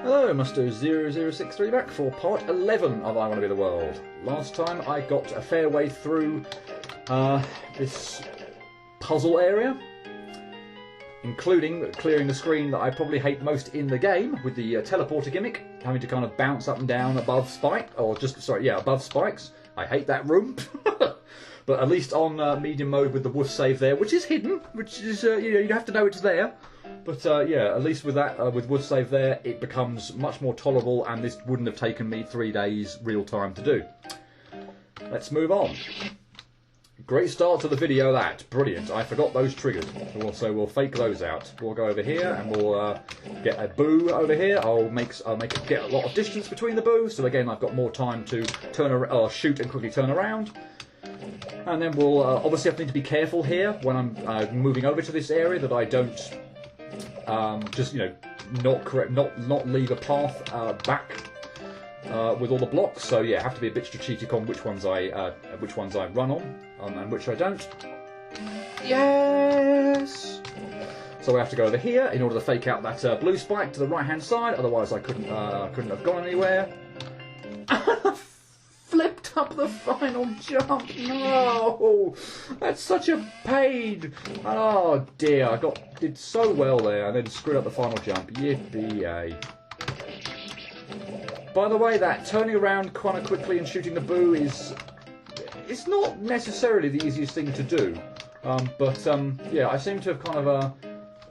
Hello, Musto0063 back for part 11 of I Want to Be the World. Last time I got a fair way through this puzzle area, including clearing the screen that I probably hate most in the game with the teleporter gimmick, having to kind of bounce up and down above above spikes. I hate that room. But at least on medium mode with the woof save there, which is hidden, which is, you have to know it's there. But yeah, at least with that, with woof save there, it becomes much more tolerable, and this wouldn't have taken me 3 days real time to do. Let's move on. Great start to the video, that. Brilliant. I forgot those triggers. So we'll fake those out. We'll go over here and we'll get a boo over here. I'll get a lot of distance between the boo, so again I've got more time to shoot and quickly turn around. And then we'll obviously have to be careful here when I'm moving over to this area that I don't just not leave a path back with all the blocks. So yeah, I have to be a bit strategic on which ones I run on and which I don't. Yes. So I have to go over here in order to fake out that blue spike to the right hand side. Otherwise, I couldn't have gone anywhere. Flipped up the final jump. No, that's such a pain. Oh dear, I did so well there and then screwed up the final jump. Yippee-yay. By the way, that turning around kind of quickly and shooting the boo it's not necessarily the easiest thing to do. Yeah, I seem to have kind of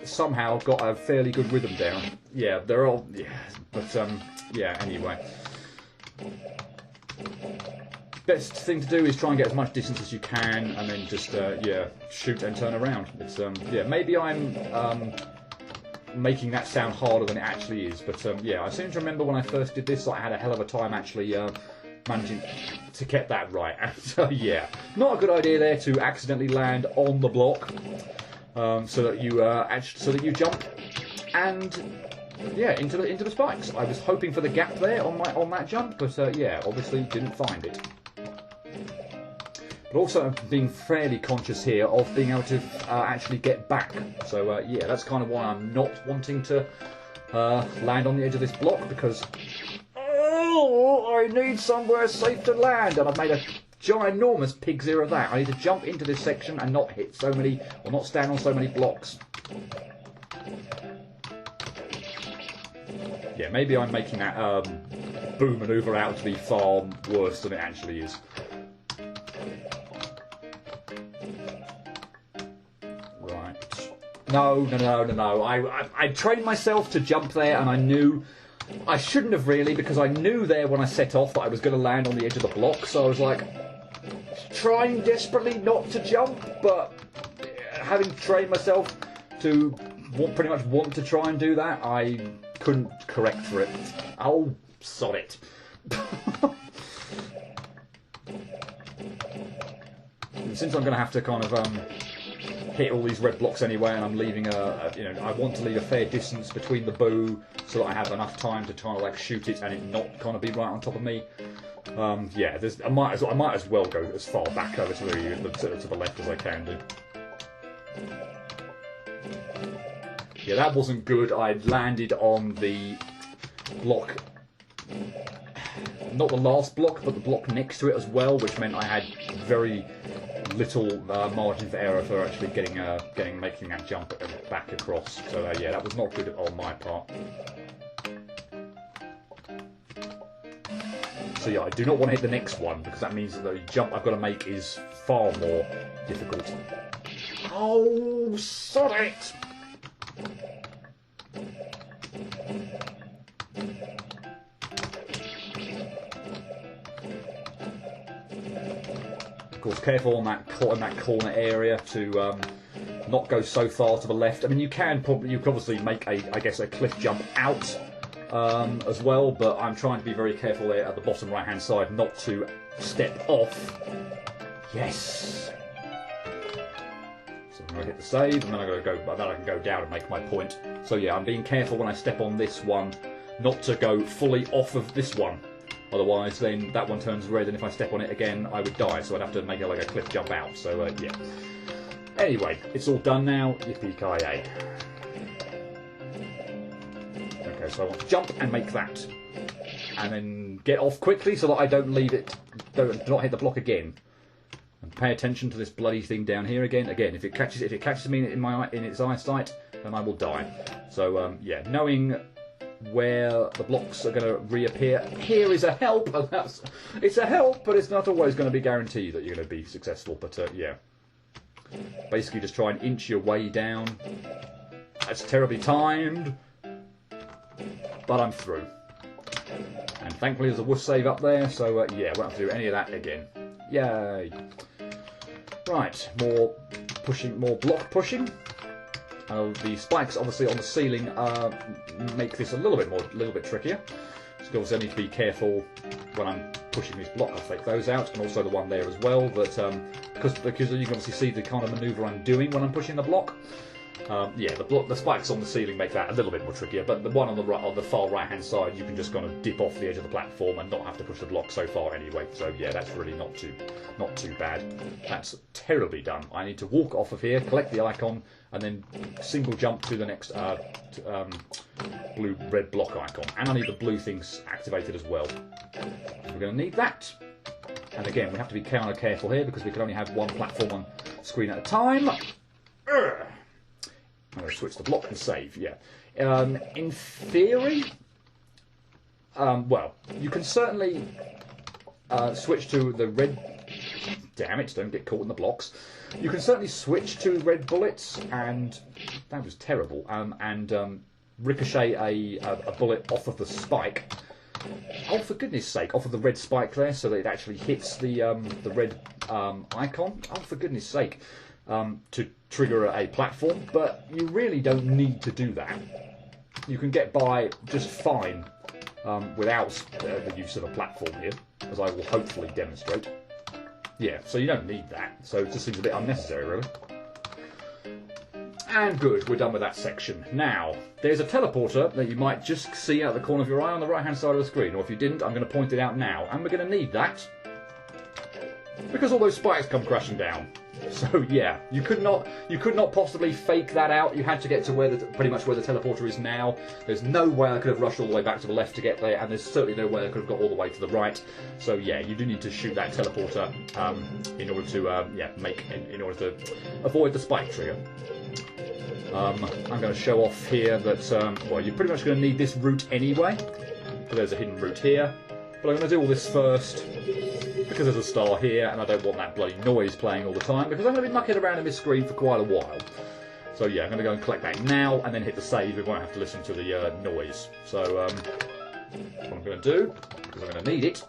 somehow got a fairly good rhythm down. Yeah, they're all yeah, anyway. Best thing to do is try and get as much distance as you can, and then just shoot and turn around. It's yeah, maybe I'm making that sound harder than it actually is, but yeah, I seem to remember when I first did this, I had a hell of a time actually managing to get that right. And so yeah, not a good idea there to accidentally land on the block, so that you jump and. Yeah, into the spikes. I was hoping for the gap there on that jump, but yeah, obviously didn't find it. But also I'm being fairly conscious here of being able to actually get back. So yeah, that's kind of why I'm not wanting to land on the edge of this block, because I need somewhere safe to land, and I've made a ginormous pig's ear of that. I need to jump into this section and not hit so many, or not stand on so many blocks. Yeah, maybe I'm making that boo manoeuvre out to be far worse than it actually is. Right. No. I trained myself to jump there, and I knew I shouldn't have really, because I knew there when I set off that I was going to land on the edge of the block, so I was like trying desperately not to jump, but having trained myself to pretty much want to try and do that, I couldn't correct for it. Oh, sod it. Since I'm going to have to kind of hit all these red blocks anyway, and I'm leaving I want to leave a fair distance between the boo so that I have enough time to kind of like shoot it and it not kind of be right on top of me. Yeah, I might as well go as far back over to the left as I can do. Yeah, that wasn't good. I landed on the block, not the last block, but the block next to it as well, which meant I had very little margin for error for actually making that jump back across. So yeah, that was not good on my part. So yeah, I do not want to hit the next one, because that means that the jump I've got to make is far more difficult. Oh, sod it! Of course, careful on that corner area to not go so far to the left. I mean, you could obviously make a cliff jump out as well, but I'm trying to be very careful there at the bottom right hand side not to step off. Yes. So I'm going to hit the save, and then then I can go down and make my point. So yeah, I'm being careful when I step on this one not to go fully off of this one. Otherwise, then that one turns red, and if I step on it again, I would die. So I'd have to make like a cliff jump out. So yeah. Anyway, it's all done now. Yippee-ki-yay. Okay, so I want to jump and make that. And then get off quickly so that I don't leave it, do not hit the block again. And pay attention to this bloody thing down here again. Again, if it catches me in its eyesight, then I will die. So yeah, knowing where the blocks are going to reappear here is a help. It's a help, but it's not always going to be guaranteed that you're going to be successful. But yeah, basically just try and inch your way down. That's terribly timed, but I'm through. And thankfully there's a woof save up there, so yeah, won't have to do any of that again. Yay! Right, more pushing, more block pushing. The spikes, obviously, on the ceiling make this a little bit trickier. So obviously, I need to be careful when I'm pushing this block. I'll take those out, and also the one there as well. That because you can obviously see the kind of manoeuvre I'm doing when I'm pushing the block. Yeah, the spikes on the ceiling make that a little bit more trickier, but the one on the far right-hand side, you can just kind of dip off the edge of the platform and not have to push the block so far anyway. So yeah, that's really not too bad. That's terribly done. I need to walk off of here, collect the icon, and then single jump to the next blue-red block icon. And I need the blue things activated as well. We're going to need that. And again, we have to be kind of careful here because we can only have one platform on screen at a time. I'm going to switch the block and save, yeah. In theory, well, you can certainly switch to the red... Damn it, don't get caught in the blocks. You can certainly switch to red bullets, and... That was terrible. And ricochet a bullet off of the spike. Oh, for goodness sake, off of the red spike there, so that it actually hits the red icon. Oh, for goodness sake. To trigger a platform, but you really don't need to do that. You can get by just fine without the use of a platform here, as I will hopefully demonstrate. Yeah, so you don't need that, so it just seems a bit unnecessary, really. And good, we're done with that section. Now, there's a teleporter that you might just see out the corner of your eye on the right-hand side of the screen, or if you didn't, I'm going to point it out now. And we're going to need that, because all those spikes come crashing down. So yeah, you could not possibly fake that out. You had to get to pretty much where the teleporter is now. There's no way I could have rushed all the way back to the left to get there, and there's certainly no way I could have got all the way to the right. So yeah, you do need to shoot that teleporter in order to in order to avoid the spike trigger. I'm going to show off here that well, you're pretty much going to need this route anyway. So there's a hidden route here, but I'm going to do all this first. Because there's a star here, and I don't want that bloody noise playing all the time, because I'm going to be mucking around in this screen for quite a while. So yeah, I'm going to go and collect that now, and then hit the save. We won't have to listen to the noise. So what I'm going to do, because I'm going to need it,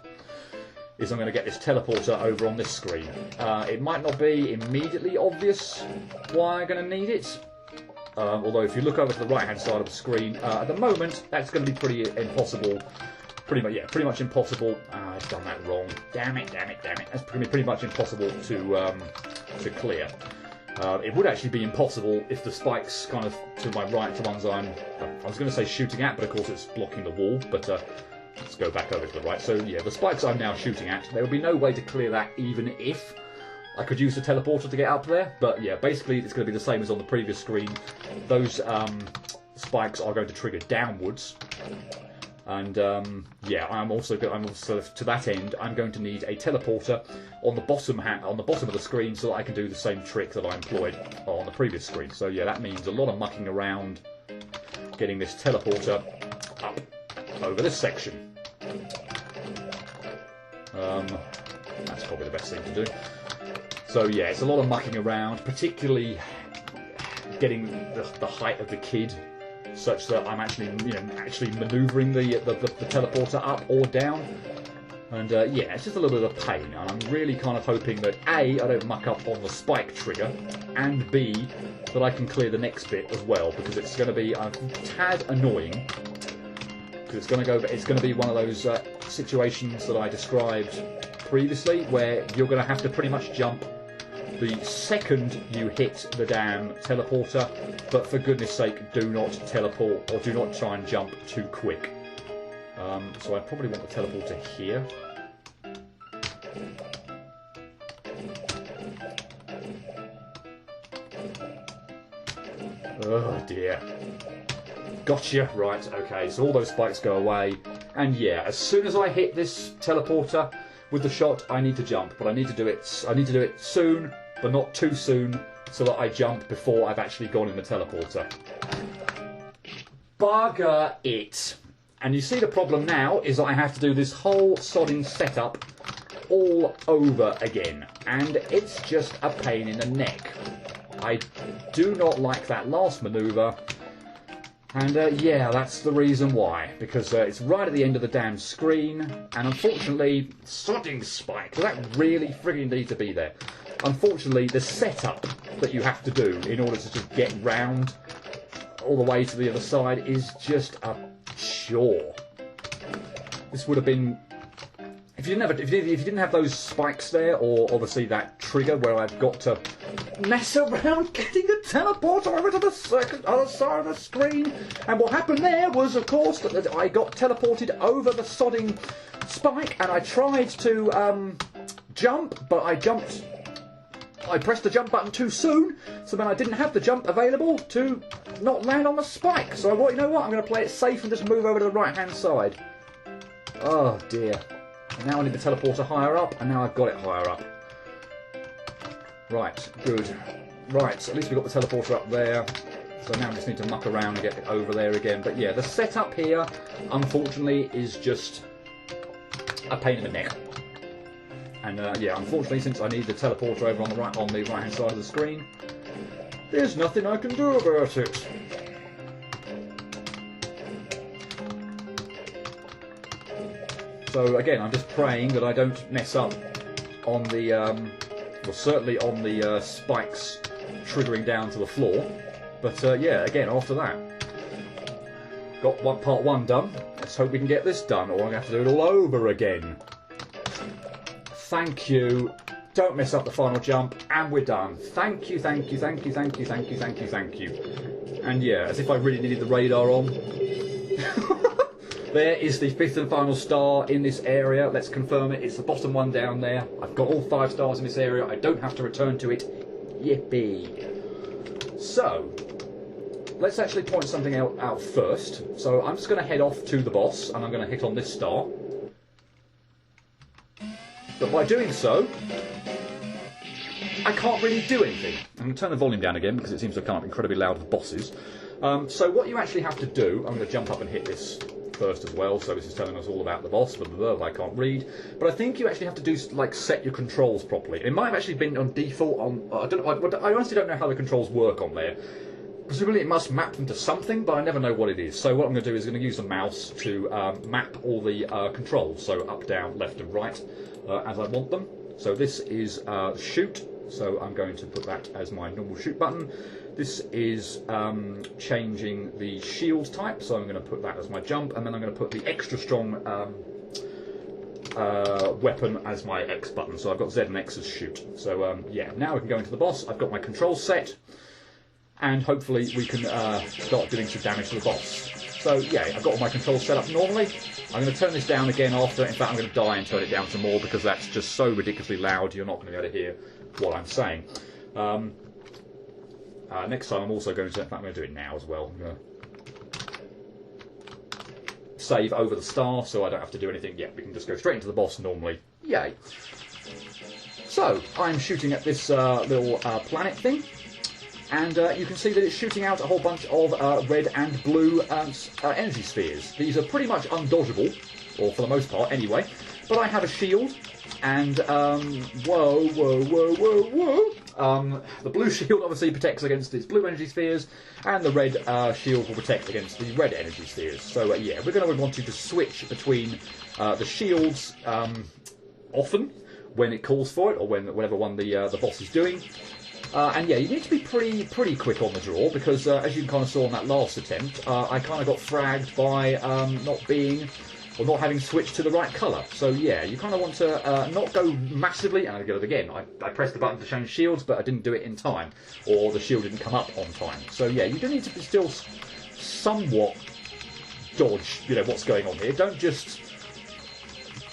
is I'm going to get this teleporter over on this screen. It might not be immediately obvious why I'm going to need it. Although if you look over to the right-hand side of the screen, at the moment, that's going to be pretty impossible. Pretty much impossible. I've done that wrong. Damn it. That's going to be pretty much impossible to clear. It would actually be impossible if the spikes kind of to my right, the ones I was going to say shooting at, but of course it's blocking the wall. But let's go back over to the right. So yeah, the spikes I'm now shooting at, there would be no way to clear that even if I could use the teleporter to get up there. But yeah, basically it's going to be the same as on the previous screen. Those spikes are going to trigger downwards. And yeah, I'm also to that end, I'm going to need a teleporter on the bottom of the screen so that I can do the same trick that I employed on the previous screen. So yeah, that means a lot of mucking around, getting this teleporter up over this section. That's probably the best thing to do. So yeah, it's a lot of mucking around, particularly getting the height of the kid such that I'm actually manoeuvring the teleporter up or down, and yeah, it's just a little bit of a pain. And I'm really kind of hoping that A, I don't muck up on the spike trigger, and B, that I can clear the next bit as well, because it's going to be a tad annoying. Because it's going to be one of those situations that I described previously, where you're going to have to pretty much jump the second you hit the damn teleporter, but for goodness sake, do not teleport or do not try and jump too quick. So I probably want the teleporter here. Oh dear. Gotcha. Right, okay, so all those spikes go away. And yeah, as soon as I hit this teleporter with the shot, I need to jump. But I need to do it soon, but not too soon, so that I jump before I've actually gone in the teleporter. Bugger it. And you see the problem now is that I have to do this whole sodding setup all over again. And it's just a pain in the neck. I do not like that last manoeuvre. And yeah, that's the reason why. Because it's right at the end of the damn screen. And unfortunately, sodding spike. Does that really frigging need to be there? Unfortunately, the setup that you have to do in order to just get round all the way to the other side is just a chore. This would have been... If you didn't have those spikes there, or obviously that trigger where I've got to mess around getting the teleporter over to the other side of the screen. And what happened there was, of course, that I got teleported over the sodding spike, and I tried to jump, but I pressed the jump button too soon, so then I didn't have the jump available to not land on the spike. So I thought, you know what, I'm going to play it safe and just move over to the right-hand side. Oh dear. And now I need the teleporter higher up, and now I've got it higher up. Right, good. Right, so at least we've got the teleporter up there. So now I just need to muck around and get it over there again. But yeah, the setup here, unfortunately, is just a pain in the neck. And yeah, unfortunately, since I need the teleporter over on the right-hand side of the screen, there's nothing I can do about it. So again, I'm just praying that I don't mess up on the, well, certainly on the spikes triggering down to the floor. But yeah, again, after that, got part one done. Let's hope we can get this done, or I'm going to have to do it all over again. Thank you. Don't mess up the final jump, and we're done. Thank you, thank you, thank you, thank you, thank you, thank you, thank you. And yeah, as if I really needed the radar on. There is the 5th and final star in this area. Let's confirm it. It's the bottom one down there. I've got all 5 stars in this area. I don't have to return to it. Yippee. So, let's actually point something out first. So I'm just going to head off to the boss, and I'm going to hit on this star. But by doing so, I can't really do anything. I'm going to turn the volume down again because it seems to come up incredibly loud with bosses. So what you actually have to do, I'm going to jump up and hit this first as well, so this is telling us all about the boss, but I can't read. But I think you actually have to do, like, set your controls properly. It might have actually been on default on... I honestly don't know how the controls work on there. Presumably it must map them to something, but I never know what it is. So what I'm going to do is I'm going to use the mouse to map all the controls, so up, down, left and right, as I want them. So this is shoot, so I'm going to put that as my normal shoot button. This is changing the shield type, so I'm going to put that as my jump, and then I'm going to put the extra strong weapon as my X button. So I've got Z and X as shoot. So yeah, now we can go into the boss. I've got my controls set, and hopefully we can start doing some damage to the boss. So yeah, I've got all my controls set up normally. I'm going to turn this down again after. In fact, I'm going to die and turn it down some more because that's just so ridiculously loud. You're not going to be able to hear what I'm saying. Next time I'm also going to, in fact I'm going to do it now as well. I'm going to save over the star so I don't have to do anything yet. We can just go straight into the boss normally. Yay. So, I'm shooting at this little planet thing. And you can see that it's shooting out a whole bunch of red and blue energy spheres. These are pretty much undodgeable, or for the most part anyway. But I have a shield, and whoa, whoa, whoa, whoa, whoa. The blue shield obviously protects against its blue energy spheres, and the red shield will protect against the red energy spheres. So yeah, we're going to want to just switch between the shields often when it calls for it, or whenever one the boss is doing. And yeah, you need to be pretty quick on the draw because, as you kind of saw on that last attempt, I kind of got fragged by not having switched to the right colour. So yeah, you kind of want to not go massively, and I'll get it again. I pressed the button to change shields, but I didn't do it in time, or the shield didn't come up on time. So yeah, you do need to still somewhat dodge, what's going on here. Don't just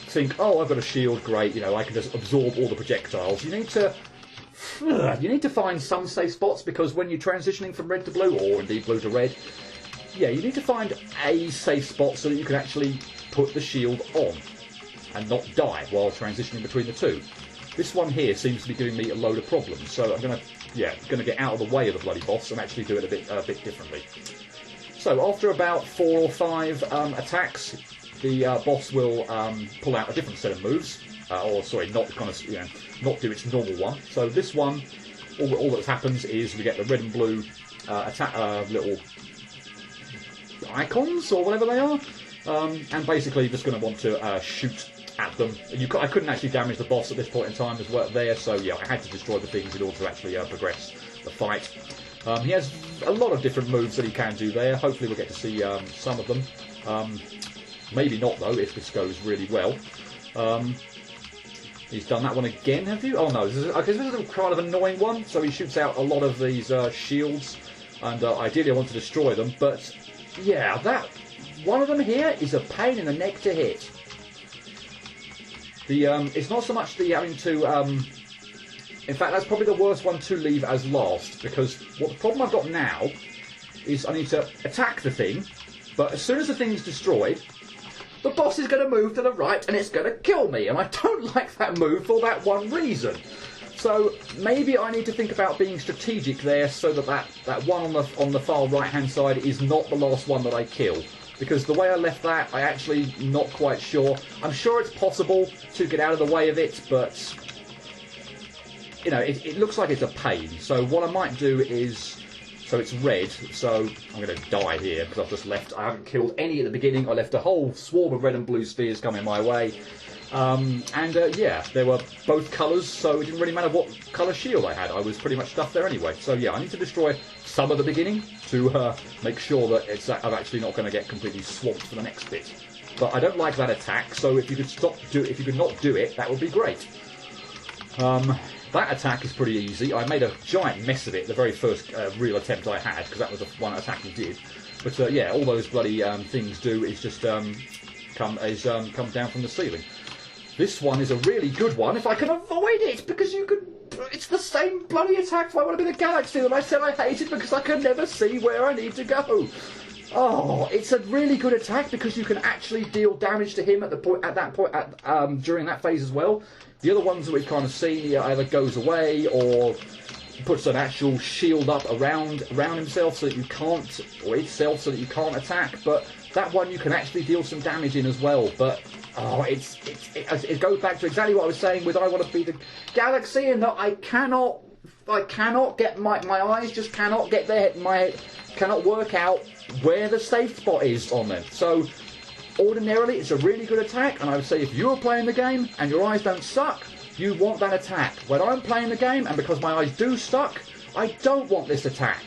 think, oh, I've got a shield, great, I can just absorb all the projectiles. You need to find some safe spots, because when you're transitioning from red to blue, or indeed blue to red, yeah, you need to find a safe spot so that you can actually put the shield on and not die while transitioning between the two. This one here seems to be giving me a load of problems, so I'm going to get out of the way of the bloody boss and actually do it a bit differently. So after about 4 or 5 attacks, the boss will pull out a different set of moves, or sorry, not not do its normal one. So this one, all that happens is we get the red and blue attack little icons or whatever they are, and basically just going to want to shoot at them. I couldn't actually damage the boss at this point in time as well there, so yeah, I had to destroy the things in order to actually progress the fight. He has a lot of different moves that he can do there. Hopefully we'll get to see some of them. Maybe not though, if this goes really well. He's done that one again, have you? Oh no, this is a kind of annoying one. So he shoots out a lot of these shields, and ideally I want to destroy them, but yeah, that one of them here is a pain in the neck to hit. It's not so much the having to... in fact, that's probably the worst one to leave as last, because the problem I've got now is I need to attack the thing, but as soon as the thing's destroyed, the boss is going to move to the right and it's going to kill me, and I don't like that move for that one reason. So maybe I need to think about being strategic there, so that one on the far right hand side is not the last one that I kill. Because the way I left that, I actually not quite sure. I'm sure it's possible to get out of the way of it, but you know, it looks like it's a pain. So what I might do is, so it's red, so I'm going to die here because I've just left. I haven't killed any at the beginning. I left a whole swarm of red and blue spheres coming my way. Yeah, they were both colours, so it didn't really matter what colour shield I had. I was pretty much stuck there anyway. So yeah, I need to destroy some of the beginning to make sure that I'm actually not going to get completely swamped for the next bit. But I don't like that attack, so if you could not do it, that would be great. That attack is pretty easy. I made a giant mess of it the very first real attempt I had, because that was the one attack he did. But yeah, all those bloody things do is just come down from the ceiling. This one is a really good one if I can avoid it, because it's the same bloody attack from one of the Galaxy that I said I hated because I can never see where I need to go. Oh, it's a really good attack because you can actually deal damage to him during that phase as well. The other ones that we've kind of seen, he either goes away or puts an actual shield up around himself so that you can't, or itself so that you can't attack. But that one you can actually deal some damage in as well. But oh, it goes back to exactly what I was saying with I want to be the Galaxy, and that I cannot get my eyes just cannot get there. Cannot work out where the safe spot is on them. So ordinarily it's a really good attack, and I would say if you're playing the game and your eyes don't suck, you want that attack. When I'm playing the game and because my eyes do suck, I don't want this attack.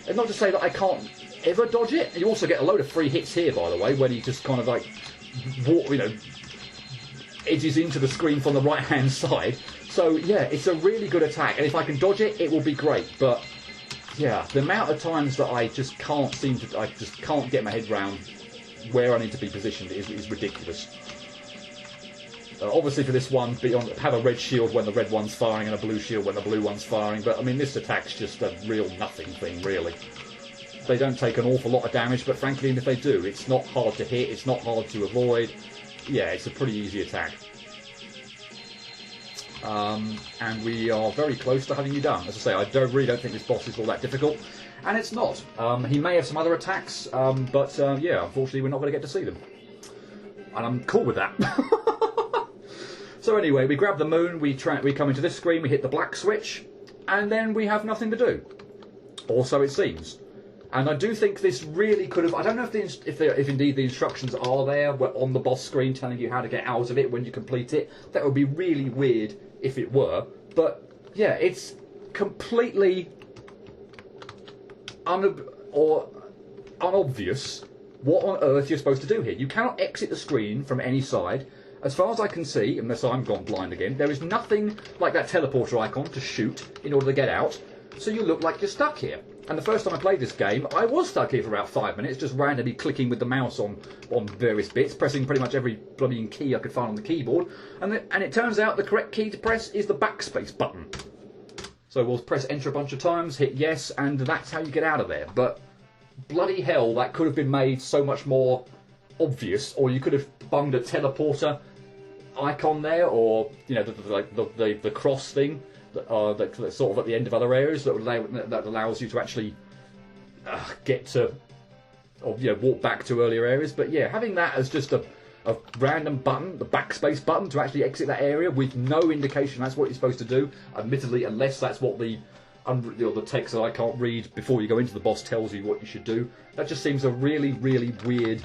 And not to say that I can't ever dodge it. You also get a load of free hits here, by the way, when he just kind of like edges into the screen from the right hand side. So yeah, it's a really good attack, and if I can dodge it, it will be great. But yeah, the amount of times that I just can't get my head round where I need to be positioned is ridiculous. Obviously for this one, have a red shield when the red one's firing and a blue shield when the blue one's firing, but I mean this attack's just a real nothing thing really. They don't take an awful lot of damage, but frankly, if they do, it's not hard to hit, it's not hard to avoid. Yeah, it's a pretty easy attack. And we are very close to having you done. As I say, I really don't think this boss is all that difficult, and it's not. He may have some other attacks, but yeah, unfortunately we're not going to get to see them. And I'm cool with that. So anyway, we grab the moon, we come into this screen, we hit the black switch, and then we have nothing to do. Or so it seems. And I do think this really could have... I don't know if indeed the instructions are there on the boss screen telling you how to get out of it when you complete it. That would be really weird if it were. But yeah, it's completely unobvious what on earth you're supposed to do here. You cannot exit the screen from any side. As far as I can see, unless I'm gone blind again, there is nothing like that teleporter icon to shoot in order to get out. So you look like you're stuck here. And the first time I played this game, I was stuck here for about 5 minutes, just randomly clicking with the mouse on various bits, pressing pretty much every bloody key I could find on the keyboard. And it turns out the correct key to press is the backspace button. So we'll press enter a bunch of times, hit yes, and that's how you get out of there. But bloody hell, that could have been made so much more obvious, or you could have bunged a teleporter icon there, or you know, the cross thing that's sort of at the end of other areas that allows you to actually get to, or you know, walk back to earlier areas. But yeah, having that as just a random button, the backspace button, to actually exit that area with no indication that's what you're supposed to do, admittedly, unless that's what the text that I can't read before you go into the boss tells you what you should do. That just seems a really, really weird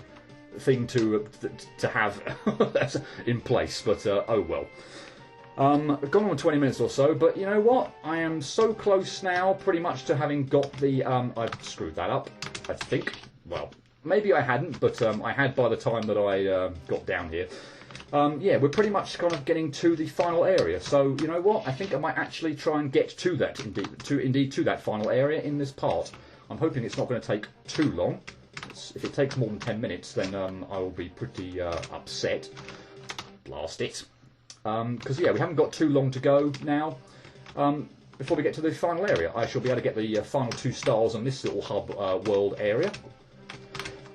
thing to have in place. But oh well. I've gone on 20 minutes or so, but you know what? I am so close now, pretty much, to having got the. I've screwed that up, I think. Well, maybe I hadn't, but I had by the time that I got down here. Yeah, we're pretty much kind of getting to the final area. So you know what? I think I might actually try and get to that to that final area in this part. I'm hoping it's not going to take too long. If it takes more than 10 minutes, then I will be pretty upset. Blast it. Because yeah, we haven't got too long to go now. Before we get to the final area, I shall be able to get the final 2 stars on this little hub world area.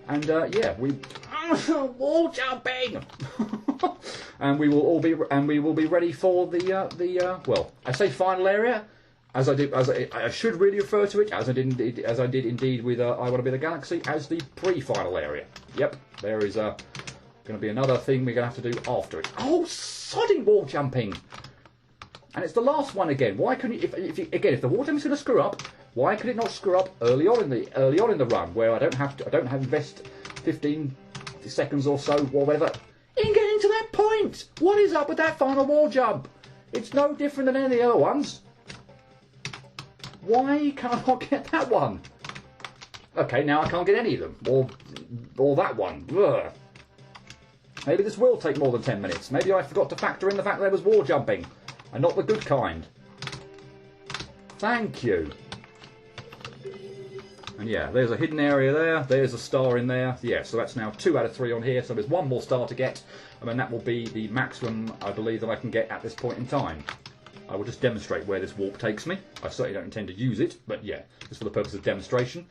And yeah, we wall jumping, and we will be ready for the well, I say final area, as I should really refer to it as I did indeed with I Want to Be the Galaxy, as the pre-final area. Yep, there is going to be another thing we're going to have to do after it. Oh, sodding wall jumping! And it's the last one again. Why couldn't you, if the wall jumping's going to screw up, why could it not screw up early on in the run, where I don't have to invest 15 seconds or so, or whatever, in getting to that point? What is up with that final wall jump? It's no different than any of the other ones. Why can I not get that one? Okay, now I can't get any of them, or that one. Ugh. Maybe this will take more than 10 minutes. Maybe I forgot to factor in the fact that there was wall jumping, and not the good kind. Thank you. And yeah, there's a hidden area there, there's a star in there. Yeah, so that's now 2 out of 3 on here, so there's one more star to get, and then that will be the maximum, I believe, that I can get at this point in time. I will just demonstrate where this warp takes me. I certainly don't intend to use it, but yeah, just for the purpose of demonstration.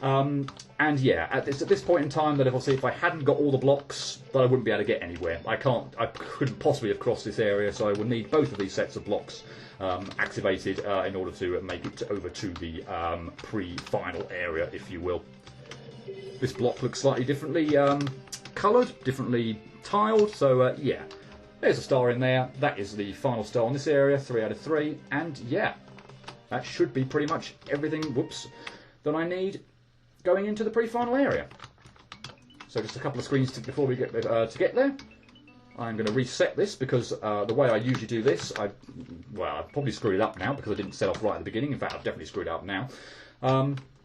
And yeah, at this point in time, that if I hadn't got all the blocks, that I wouldn't be able to get anywhere. I couldn't possibly have crossed this area, so I would need both of these sets of blocks activated in order to make it over to the pre-final area, if you will. This block looks slightly differently coloured, differently tiled, so yeah. There's a star in there. That is the final star on this area, 3 out of 3, and yeah, that should be pretty much everything, whoops, that I need going into the pre-final area. So just a couple of screens before we get to get there. I'm going to reset this because the way I usually do this, I've probably screwed it up now because I didn't set off right at the beginning. In fact, I've definitely screwed it up now.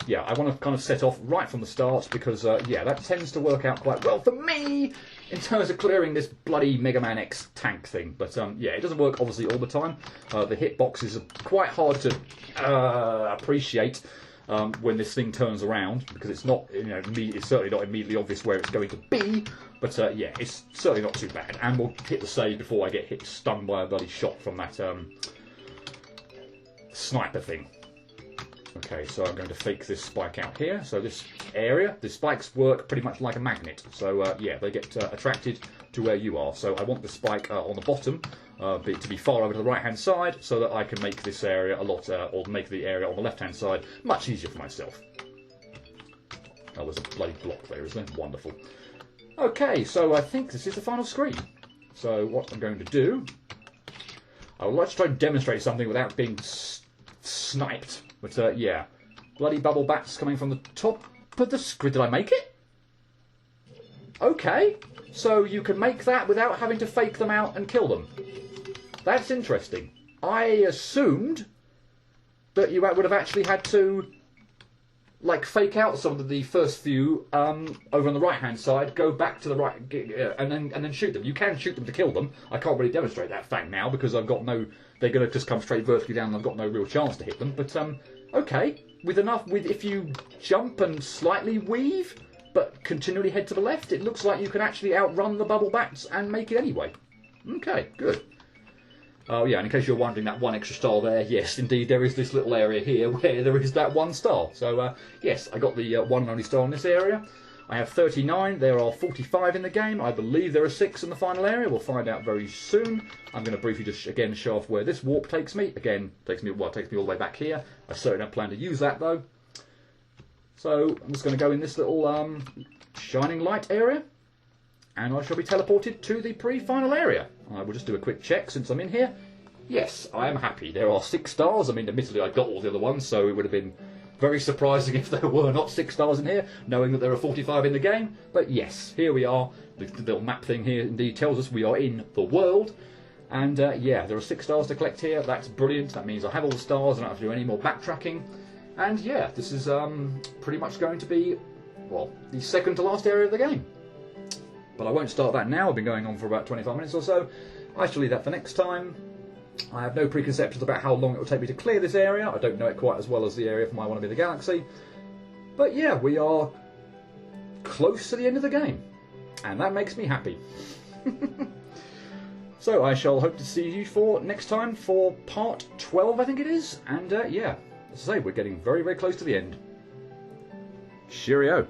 Yeah, I want to kind of set off right from the start because, yeah, that tends to work out quite well for me in terms of clearing this bloody Mega Man X tank thing. But, yeah, it doesn't work, obviously, all the time. The hitboxes are quite hard to appreciate when this thing turns around, because it's not, you know, it's certainly not immediately obvious where it's going to be. But, yeah, it's certainly not too bad. And we'll hit the save before I get stung by a bloody shot from that sniper thing. Okay, so I'm going to fake this spike out here. So this area, the spikes work pretty much like a magnet. So yeah, they get attracted to where you are. So I want the spike on the bottom to be far over to the right-hand side, so that I can make this area a lot, or make the area on the left-hand side much easier for myself. Oh, there's a bloody block there, isn't there? Wonderful. Okay, so I think this is the final screen. So what I'm going to do, I would like to try and demonstrate something without being sniped. But yeah, bloody bubble bats coming from the top of the screen. Did I make it? Okay, so you can make that without having to fake them out and kill them. That's interesting. I assumed that you would have actually had to, like, fake out some of the first few over on the right-hand side, go back to the right, and then shoot them. You can shoot them to kill them. I can't really demonstrate that fact now because I've got no. They're going to just come straight vertically down, and I've got no real chance to hit them. But okay, if you jump and slightly weave, but continually head to the left, it looks like you can actually outrun the bubble bats and make it anyway. Okay, good. Oh yeah, and in case you're wondering, that one extra star there, yes, indeed, there is this little area here where there is that 1 star. So yes, I got the one and only star in this area. I have 39, there are 45 in the game. I believe there are 6 in the final area. We'll find out very soon. I'm going to briefly just again show off where this warp takes me. Again, takes me all the way back here. I certainly don't plan to use that though. So I'm just going to go in this little shining light area, and I shall be teleported to the pre-final area. I will just do a quick check since I'm in here. Yes, I am happy. There are 6 stars. I mean, admittedly, I got all the other ones, so it would have been very surprising if there were not 6 stars in here, knowing that there are 45 in the game. But yes, here we are. The little map thing here indeed tells us we are in the world. And yeah, there are 6 stars to collect here. That's brilliant. That means I have all the stars. I don't have to do any more backtracking. And yeah, this is pretty much going to be, well, the second to last area of the game. But I won't start that now. I've been going on for about 25 minutes or so. I shall leave that for next time. I have no preconceptions about how long it will take me to clear this area. I don't know it quite as well as the area from I Want to Be the Galaxy. But yeah, we are close to the end of the game. And that makes me happy. So I shall hope to see you for next time for part 12, I think it is. And yeah, as I say, we're getting very, very close to the end. Cheerio.